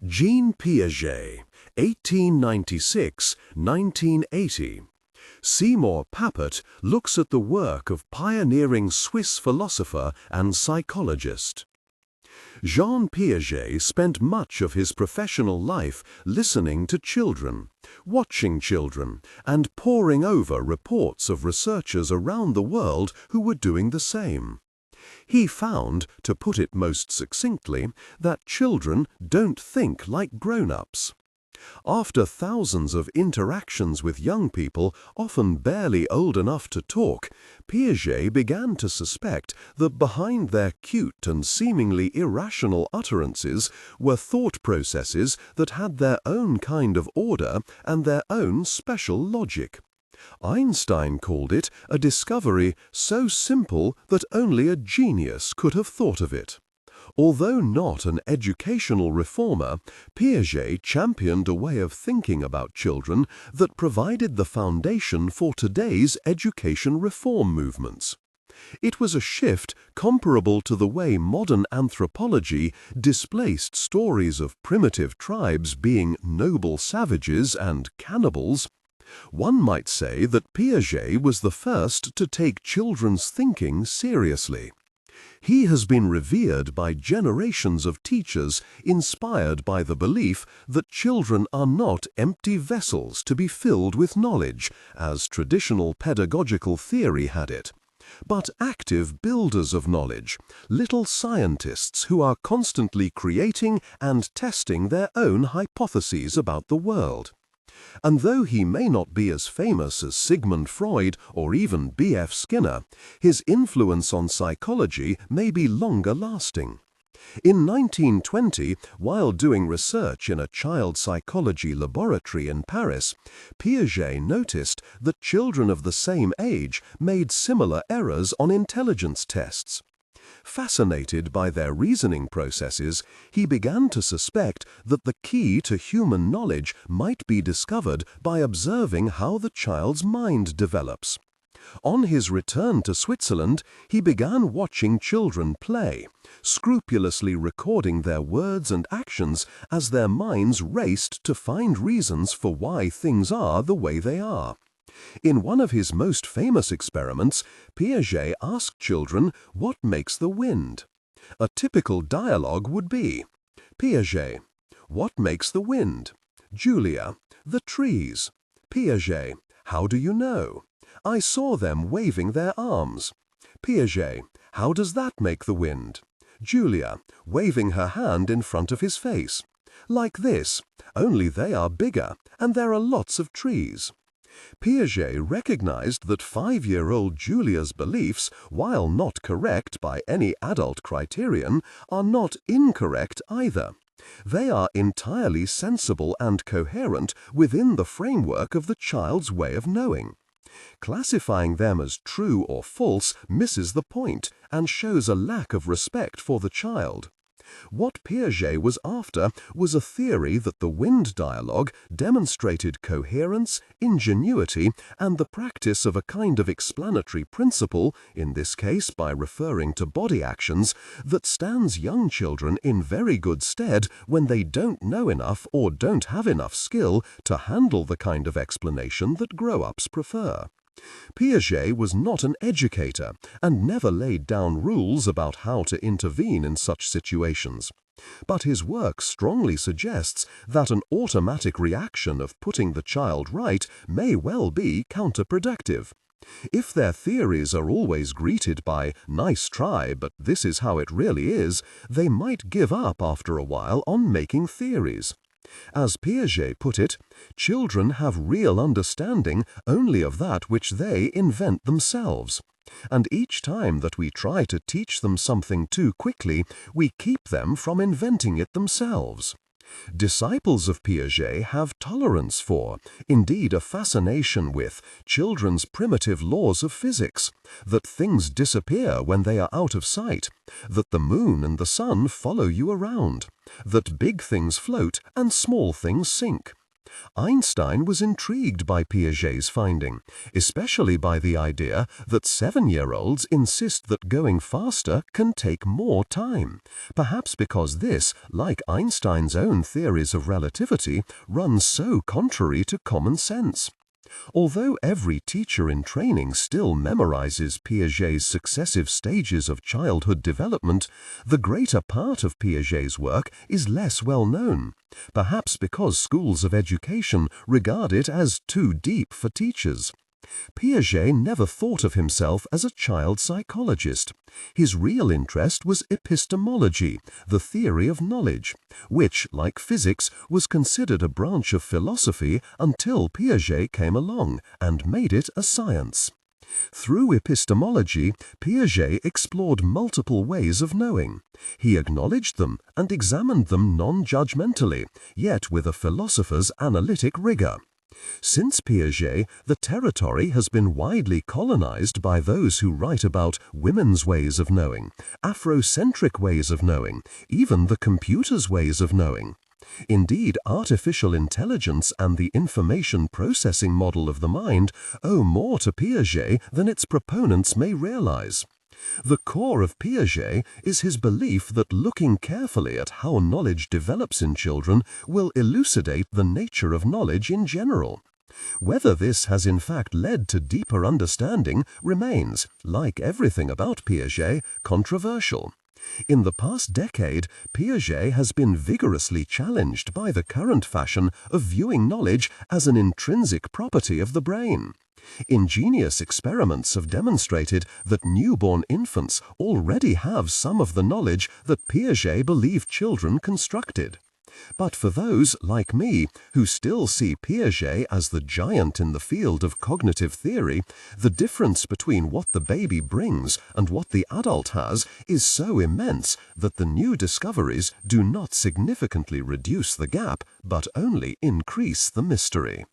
Jean Piaget, 1896–1980. Seymour Papert looks at the work of pioneering Swiss philosopher and psychologist. Jean Piaget spent much of his professional life listening to children, watching children, and poring over reports of researchers around the world who were doing the same. He found, to put it most succinctly, that children don't think like grown-ups. After thousands of interactions with young people, often barely old enough to talk, Piaget began to suspect that behind their cute and seemingly irrational utterances were thought processes that had their own kind of order and their own special logic. Einstein called it a discovery so simple that only a genius could have thought of it. Although not an educational reformer, Piaget championed a way of thinking about children that provided the foundation for today's education reform movements. It was a shift comparable to the way modern anthropology displaced stories of primitive tribes being noble savages and cannibals. One might say that Piaget was the first to take children's thinking seriously. He has been revered by generations of teachers inspired by the belief that children are not empty vessels to be filled with knowledge, as traditional pedagogical theory had it, but active builders of knowledge, little scientists who are constantly creating and testing their own hypotheses about the world. And though he may not be as famous as Sigmund Freud or even B.F. Skinner, his influence on psychology may be longer lasting. In 1920, while doing research in a child psychology laboratory in Paris, Piaget noticed that children of the same age made similar errors on intelligence tests. Fascinated by their reasoning processes, he began to suspect that the key to human knowledge might be discovered by observing how the child's mind develops. On his return to Switzerland, he began watching children play, scrupulously recording their words and actions as their minds raced to find reasons for why things are the way they are. In one of his most famous experiments, Piaget asked children what makes the wind. A typical dialogue would be, Piaget: what makes the wind? Julia: the trees. Piaget: how do you know? I saw them waving their arms. Piaget: how does that make the wind? Julia: waving her hand in front of his face. Like this, only they are bigger and there are lots of trees. Piaget recognized that 5-year-old Julia's beliefs, while not correct by any adult criterion, are not incorrect either. They are entirely sensible and coherent within the framework of the child's way of knowing. Classifying them as true or false misses the point and shows a lack of respect for the child. What Piaget was after was a theory that the wind dialogue demonstrated coherence, ingenuity, and the practice of a kind of explanatory principle, in this case by referring to body actions, that stands young children in very good stead when they don't know enough or don't have enough skill to handle the kind of explanation that grown-ups prefer. Piaget was not an educator and never laid down rules about how to intervene in such situations. But his work strongly suggests that an automatic reaction of putting the child right may well be counterproductive. If their theories are always greeted by "nice try, but this is how it really is," they might give up after a while on making theories. As Piaget put it, children have real understanding only of that which they invent themselves. And each time that we try to teach them something too quickly, we keep them from inventing it themselves. Disciples of Piaget have tolerance for, indeed a fascination with, children's primitive laws of physics, that things disappear when they are out of sight, that the moon and the sun follow you around, that big things float and small things sink. Einstein was intrigued by Piaget's finding, especially by the idea that 7-year-olds insist that going faster can take more time, perhaps because this, like Einstein's own theories of relativity, runs so contrary to common sense. Although every teacher in training still memorizes Piaget's successive stages of childhood development, the greater part of Piaget's work is less well known, perhaps because schools of education regard it as too deep for teachers. Piaget never thought of himself as a child psychologist. His real interest was epistemology, the theory of knowledge, which, like physics, was considered a branch of philosophy until Piaget came along and made it a science. Through epistemology, Piaget explored multiple ways of knowing. He acknowledged them and examined them non-judgmentally, yet with a philosopher's analytic rigor. Since Piaget, the territory has been widely colonized by those who write about women's ways of knowing, Afrocentric ways of knowing, even the computer's ways of knowing. Indeed, artificial intelligence and the information processing model of the mind owe more to Piaget than its proponents may realize. The core of Piaget is his belief that looking carefully at how knowledge develops in children will elucidate the nature of knowledge in general. Whether this has in fact led to deeper understanding remains, like everything about Piaget, controversial. In the past decade, Piaget has been vigorously challenged by the current fashion of viewing knowledge as an intrinsic property of the brain. Ingenious experiments have demonstrated that newborn infants already have some of the knowledge that Piaget believed children constructed. But for those, like me, who still see Piaget as the giant in the field of cognitive theory, the difference between what the baby brings and what the adult has is so immense that the new discoveries do not significantly reduce the gap, but only increase the mystery.